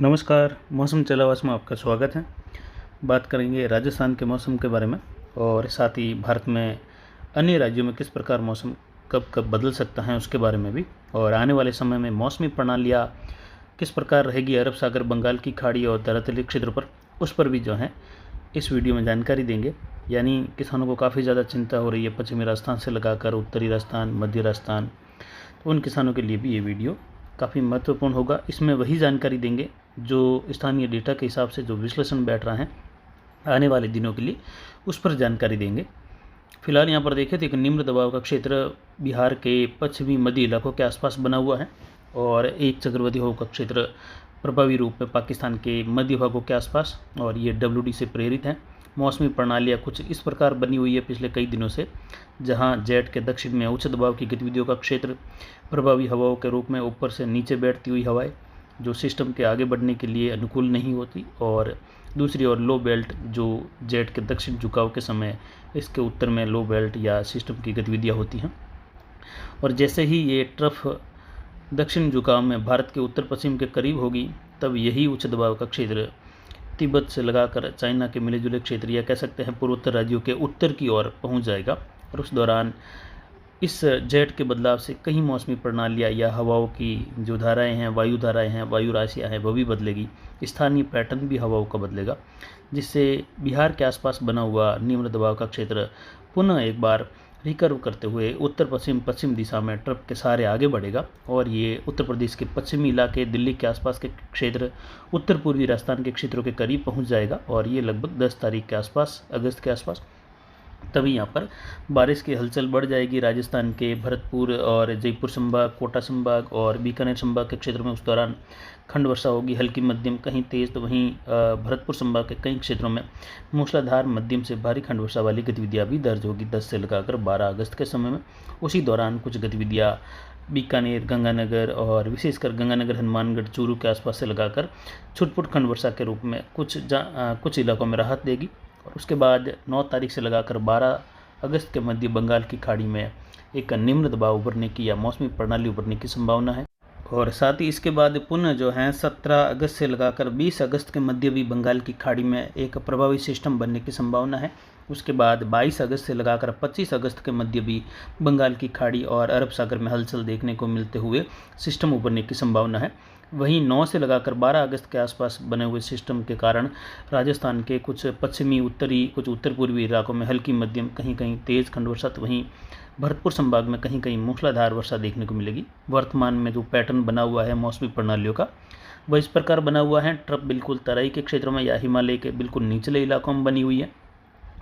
नमस्कार। मौसम चलावास में आपका स्वागत है। बात करेंगे राजस्थान के मौसम के बारे में और साथ ही भारत में अन्य राज्यों में किस प्रकार मौसम कब कब बदल सकता है उसके बारे में भी, और आने वाले समय में मौसमी प्रणालियाँ किस प्रकार रहेगी अरब सागर, बंगाल की खाड़ी और धरातलीय क्षेत्रों पर, उस पर भी जो है इस वीडियो में जानकारी देंगे। यानी किसानों को काफ़ी ज़्यादा चिंता हो रही है पश्चिमी राजस्थान से लगाकर उत्तरी राजस्थान, मध्य राजस्थान, तो उन किसानों के लिए भी ये वीडियो काफ़ी महत्वपूर्ण होगा। इसमें वही जानकारी देंगे जो स्थानीय डेटा के हिसाब से जो विश्लेषण बैठ रहा है आने वाले दिनों के लिए, उस पर जानकारी देंगे। फिलहाल यहाँ पर देखें तो एक निम्न दबाव का क्षेत्र बिहार के पश्चिमी मध्य इलाकों के आसपास बना हुआ है और एक चक्रवाती हवा का क्षेत्र प्रभावी रूप में पाकिस्तान के मध्य भागों के आसपास, और ये WD से प्रेरित है। मौसमी प्रणालियाँ कुछ इस प्रकार बनी हुई है पिछले कई दिनों से, जहाँ जेट के दक्षिण में उच्च दबाव की गतिविधियों का क्षेत्र प्रभावी हवाओं के रूप में ऊपर से नीचे बैठती हुई हवाएं जो सिस्टम के आगे बढ़ने के लिए अनुकूल नहीं होती, और दूसरी ओर लो बेल्ट जो जेट के दक्षिण झुकाव के समय इसके उत्तर में लो बेल्ट या सिस्टम की गतिविधियाँ होती हैं। और जैसे ही ये ट्रफ दक्षिण झुकाव में भारत के उत्तर पश्चिम के करीब होगी, तब यही उच्च दबाव का क्षेत्र तिब्बत से लगाकर चाइना के मिले जुले क्षेत्र या कह सकते हैं पूर्वोत्तर राज्यों के उत्तर की ओर पहुंच जाएगा। और उस दौरान इस जेट के बदलाव से कई मौसमी प्रणालियाँ या हवाओं की जो धाराएं हैं, वायु धाराएं हैं, वायु राशियाँ हैं, वह भी बदलेगी। स्थानीय पैटर्न भी हवाओं का बदलेगा, जिससे बिहार के आसपास बना हुआ निम्न दबाव का क्षेत्र पुनः एक बार रिकर्व करते हुए उत्तर पश्चिम पश्चिम दिशा में ट्रफ के सहारे आगे बढ़ेगा। और ये उत्तर प्रदेश के पश्चिमी इलाके, दिल्ली के आसपास के क्षेत्र, उत्तर पूर्वी राजस्थान के क्षेत्रों के करीब पहुंच जाएगा। और ये लगभग 10 तारीख के आसपास, अगस्त के आसपास, तभी यहाँ पर बारिश की हलचल बढ़ जाएगी। राजस्थान के भरतपुर और जयपुर संभाग, कोटा संभाग और बीकानेर संभाग के क्षेत्रों में उस दौरान खंड वर्षा होगी, हल्की मध्यम, कहीं तेज़। तो वहीं भरतपुर संभाग के कई क्षेत्रों में मूसलाधार मध्यम से भारी खंड वर्षा वाली गतिविधियाँ भी दर्ज होगी 10 से लगाकर 12 अगस्त के समय में। उसी दौरान कुछ गतिविधियाँ बीकानेर, गंगानगर और विशेषकर गंगानगर, हनुमानगढ़, चूरू के आसपास से लगाकर छुटपुट खंड वर्षा के रूप में कुछ इलाकों में राहत देगी। और उसके बाद 9 तारीख से लगाकर 12 अगस्त के मध्य बंगाल की खाड़ी में एक निम्न दबाव उभरने की या मौसमी प्रणाली उभरने की संभावना है। और साथ ही इसके बाद पुनः जो है 17 अगस्त से लगाकर 20 अगस्त के मध्य भी बंगाल की खाड़ी में एक प्रभावी सिस्टम बनने की संभावना है। उसके बाद 22 अगस्त से लगाकर 25 अगस्त के मध्य भी बंगाल की खाड़ी और अरब सागर में हलचल देखने को मिलते हुए सिस्टम उभरने की संभावना है। वहीं 9 से लगाकर 12 अगस्त के आसपास बने हुए सिस्टम के कारण राजस्थान के कुछ पश्चिमी, उत्तरी, कुछ उत्तर पूर्वी इलाकों में हल्की मध्यम, कहीं कहीं तेज़ खंड वर्षा, तो वहीं भरतपुर संभाग में कहीं कहीं मूसलाधार वर्षा देखने को मिलेगी। वर्तमान में जो पैटर्न बना हुआ है मौसमी प्रणालियों का, वह इस प्रकार बना हुआ है। ट्रफ बिल्कुल तराई के क्षेत्रों में या हिमालय के बिल्कुल निचले इलाकों में बनी हुई है,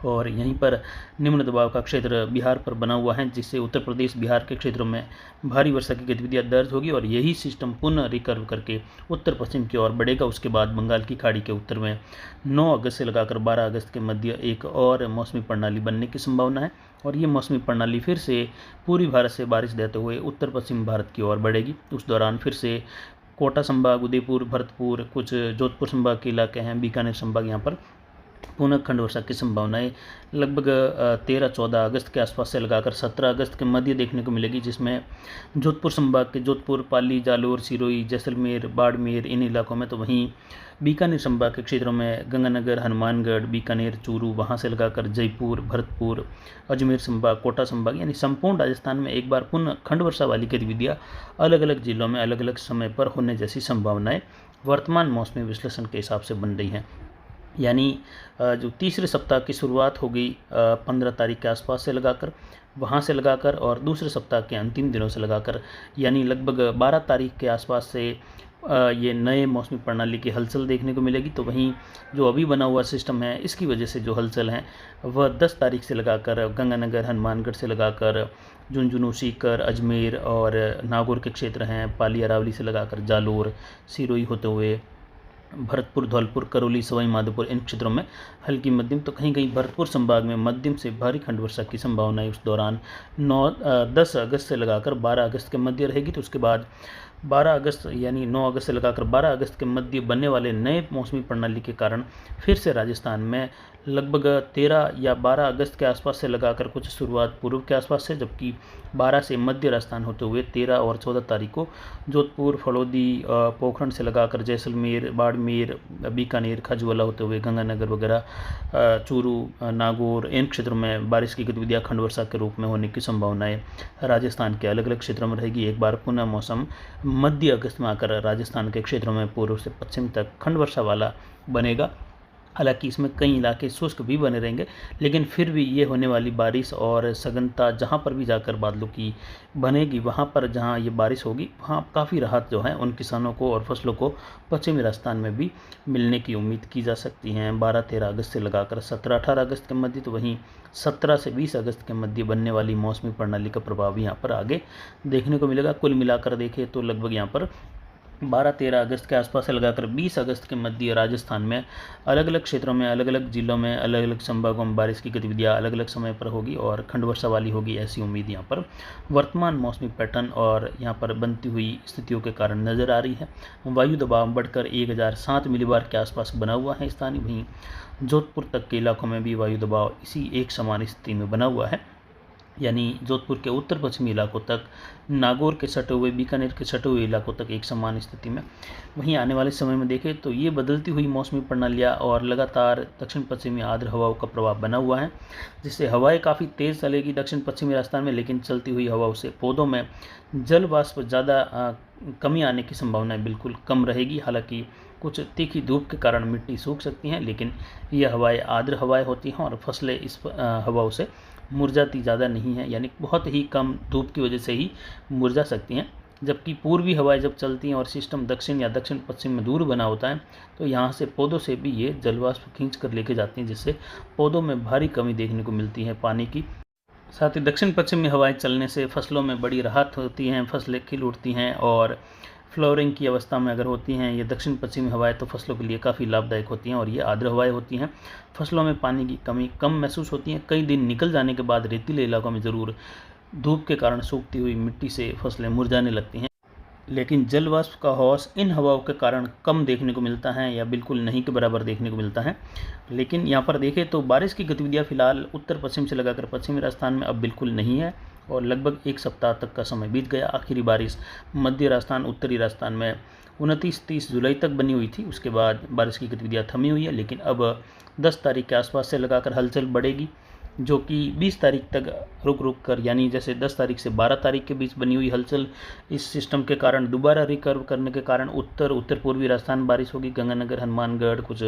और यहीं पर निम्न दबाव का क्षेत्र बिहार पर बना हुआ है, जिससे उत्तर प्रदेश, बिहार के क्षेत्रों में भारी वर्षा की गतिविधियां दर्ज होगी। और यही सिस्टम पुनः रिकर्व करके उत्तर पश्चिम की ओर बढ़ेगा। उसके बाद बंगाल की खाड़ी के उत्तर में 9 अगस्त से लगाकर 12 अगस्त के मध्य एक और मौसमी प्रणाली बनने की संभावना है। और ये मौसमी प्रणाली फिर से पूरी भारत से बारिश देते हुए उत्तर पश्चिम भारत की ओर बढ़ेगी। उस दौरान फिर से कोटा संभाग, उदयपुर, भरतपुर, कुछ जोधपुर संभाग के इलाके हैं, बीकानेर संभाग, यहाँ पर पुनः खंड वर्षा की संभावनाएं लगभग 13-14 अगस्त के आसपास से लगाकर 17 अगस्त के मध्य देखने को मिलेगी, जिसमें जोधपुर संभाग के जोधपुर, पाली, जालोर, सिरोही, जैसलमेर, बाड़मेर, इन इलाकों में, तो वहीं बीकानेर संभाग के क्षेत्रों में गंगानगर, हनुमानगढ़, बीकानेर, चूरू, वहां से लगाकर जयपुर, भरतपुर, अजमेर संभाग, कोटा संभाग, यानी संपूर्ण राजस्थान में एक बार पुनः खंड वर्षा वाली गतिविधियाँ अलग अलग जिलों में अलग अलग समय पर होने जैसी संभावनाएं वर्तमान मौसमी विश्लेषण के हिसाब से बन रही हैं। यानी जो तीसरे सप्ताह की शुरुआत होगी 15 तारीख के आसपास से लगाकर, वहाँ से लगाकर, और दूसरे सप्ताह के अंतिम दिनों से लगाकर, यानी लगभग 12 तारीख के आसपास से ये नए मौसमी प्रणाली की हलचल देखने को मिलेगी। तो वहीं जो अभी बना हुआ सिस्टम है, इसकी वजह से जो हलचल है वह 10 तारीख से लगाकर गंगानगर, हनुमानगढ़ से लगाकर झुंझुनू, सीकर, अजमेर और नागौर के क्षेत्र हैं, पाली, अरावली से लगाकर जालोर, सिरोही होते हुए भरतपुर, धौलपुर, करौली, सवाई माधोपुर, इन क्षेत्रों में हल्की मध्यम, तो कहीं कहीं भरतपुर संभाग में मध्यम से भारी खंड वर्षा की संभावना है उस दौरान 10 अगस्त से लगाकर 12 अगस्त के मध्य रहेगी। तो उसके बाद 12 अगस्त यानी 9 अगस्त से लगाकर 12 अगस्त के मध्य बनने वाले नए मौसमी प्रणाली के कारण फिर से राजस्थान में लगभग 13 या 12 अगस्त के आसपास से लगाकर कुछ शुरुआत पूर्व के आसपास से, जबकि 12 से मध्य राजस्थान होते हुए 13 और 14 तारीख को जोधपुर, फलौदी, पोखरण से लगाकर जैसलमेर, बाड़मेर, बीकानेर, खजुवाला होते हुए गंगानगर वगैरह, चूरू, नागौर, इन क्षेत्रों में बारिश की गतिविधियां खंड वर्षा के रूप में होने की संभावनाएं राजस्थान के अलग अलग क्षेत्रों में रहेगी। एक बार पुनः मौसम मध्य अगस्त में आकर राजस्थान के क्षेत्रों में पूर्व से पश्चिम तक खंड वर्षा वाला बनेगा। हालांकि इसमें कई इलाके शुष्क भी बने रहेंगे, लेकिन फिर भी ये होने वाली बारिश और सघनता जहाँ पर भी जाकर बादलों की बनेगी, वहाँ पर जहाँ ये बारिश होगी वहाँ काफ़ी राहत जो है उन किसानों को और फसलों को पश्चिमी राजस्थान में भी मिलने की उम्मीद की जा सकती है। 12-13 अगस्त से लगाकर 17-18 अगस्त के मध्य, तो वहीं 17 से 20 अगस्त के मध्य बनने वाली मौसमी प्रणाली का प्रभाव यहाँ पर आगे देखने को मिलेगा। कुल मिलाकर देखें तो लगभग यहाँ पर 12-13 अगस्त के आसपास से लगाकर 20 अगस्त के मध्य राजस्थान में अलग अलग क्षेत्रों में, अलग अलग जिलों में, अलग अलग संभागों में बारिश की गतिविधियां अलग अलग समय पर होगी और खंड वर्षा वाली होगी, ऐसी उम्मीद यहाँ पर वर्तमान मौसमी पैटर्न और यहाँ पर बनती हुई स्थितियों के कारण नजर आ रही है। वायु दबाव बढ़कर 1007 मिलीबार के आसपास बना हुआ है स्थानीय। वहीं जोधपुर तक के इलाकों में भी वायु दबाव इसी एक समान स्थिति में बना हुआ है, यानी जोधपुर के उत्तर पश्चिमी इलाकों तक, नागौर के सटे हुए, बीकानेर के सटे हुए इलाकों तक एक समान स्थिति में। वहीं आने वाले समय में देखें तो ये बदलती हुई मौसमी प्रणालियाँ और लगातार दक्षिण पश्चिमी आर्द्र हवाओं का प्रभाव बना हुआ है, जिससे हवाएं काफ़ी तेज़ चलेगी दक्षिण पश्चिमी राजस्थान में, लेकिन चलती हुई हवाओं से पौधों में जल वाष्प ज़्यादा कमी आने की संभावना बिल्कुल कम रहेगी। हालांकि कुछ तीखी धूप के कारण मिट्टी सूख सकती हैं, लेकिन यह हवाएं आर्द्र हवाएं होती हैं और फसलें इस हवाओं से मुरझाती ज़्यादा नहीं है, यानी बहुत ही कम धूप की वजह से ही मुरझा सकती हैं। जबकि पूर्वी हवाएं जब चलती हैं और सिस्टम दक्षिण या दक्षिण पश्चिम में दूर बना होता है, तो यहाँ से पौधों से भी ये जलवाष्प खींच कर लेके जाती हैं, जिससे पौधों में भारी कमी देखने को मिलती है पानी की। साथ ही दक्षिण पश्चिमी हवाएं चलने से फसलों में बड़ी राहत होती हैं, फसलें खिल उठती हैं और फ्लावरिंग की अवस्था में अगर होती हैं ये दक्षिण पश्चिमी हवाएं तो फसलों के लिए काफ़ी लाभदायक होती हैं। और ये आर्द्र हवाएं होती हैं, फसलों में पानी की कमी कम महसूस होती है। कई दिन निकल जाने के बाद रेतीले इलाकों में ज़रूर धूप के कारण सूखती हुई मिट्टी से फसलें मुरझाने लगती हैं, लेकिन जल वाष्प का हौस इन हवाओं के कारण कम देखने को मिलता है या बिल्कुल नहीं के बराबर देखने को मिलता है। लेकिन यहाँ पर देखें तो बारिश की गतिविधियाँ फिलहाल उत्तर पश्चिम से लगाकर पश्चिमी राजस्थान में अब बिल्कुल नहीं है और लगभग एक सप्ताह तक का समय बीत गया। आखिरी बारिश मध्य राजस्थान, उत्तरी राजस्थान में 29-30 जुलाई तक बनी हुई थी। उसके बाद बारिश की गतिविधियाँ थमी हुई है, लेकिन अब 10 तारीख के आसपास से लगाकर हलचल बढ़ेगी, जो कि 20 तारीख तक रुक रुक कर, यानी जैसे 10 तारीख से 12 तारीख के बीच बनी हुई हलचल इस सिस्टम के कारण दोबारा रिकर्व करने के कारण उत्तर पूर्वी राजस्थान बारिश होगी। गंगानगर, हनुमानगढ़, कुछ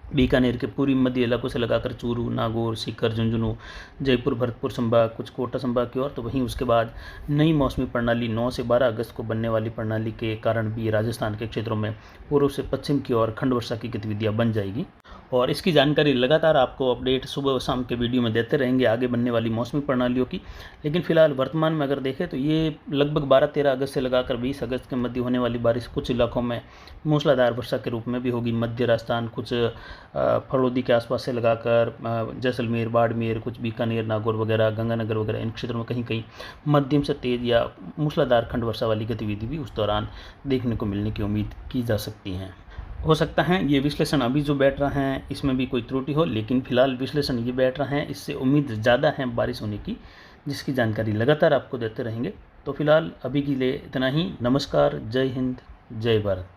बीकानेर के पूर्वी मध्य इलाकों से लगाकर चूरू, नागौर, सीकर, झुंझुनू, जयपुर, भरतपुर संभाग, कुछ कोटा संभाग की ओर। तो वहीं उसके बाद नई मौसमी प्रणाली 9 से 12 अगस्त को बनने वाली प्रणाली के कारण भी राजस्थान के क्षेत्रों में पूर्व से पश्चिम की ओर खंड वर्षा की गतिविधियां बन जाएगी। और इसकी जानकारी लगातार आपको अपडेट सुबह व शाम के वीडियो में देते रहेंगे आगे बनने वाली मौसमी प्रणालियों की। लेकिन फिलहाल वर्तमान में अगर देखें तो ये लगभग 12-13 अगस्त से लगाकर 20 अगस्त के मध्य होने वाली बारिश कुछ इलाकों में मूसलाधार वर्षा के रूप में भी होगी। मध्य राजस्थान, कुछ फलौदी के आसपास से लगाकर जैसलमेर, बाड़मेर, कुछ बीकानेर, नागौर वगैरह, गंगानगर वगैरह, इन क्षेत्रों में कहीं कहीं मध्यम से तेज़ या मूसलाधार खंड वर्षा वाली गतिविधि भी उस दौरान देखने को मिलने की उम्मीद की जा सकती है। हो सकता है ये विश्लेषण अभी जो बैठ रहा है इसमें भी कोई त्रुटि हो, लेकिन फिलहाल विश्लेषण ये बैठ रहा है, इससे उम्मीद ज़्यादा है बारिश होने की, जिसकी जानकारी लगातार आपको देते रहेंगे। तो फिलहाल अभी के लिए इतना ही। नमस्कार, जय हिंद, जय भारत।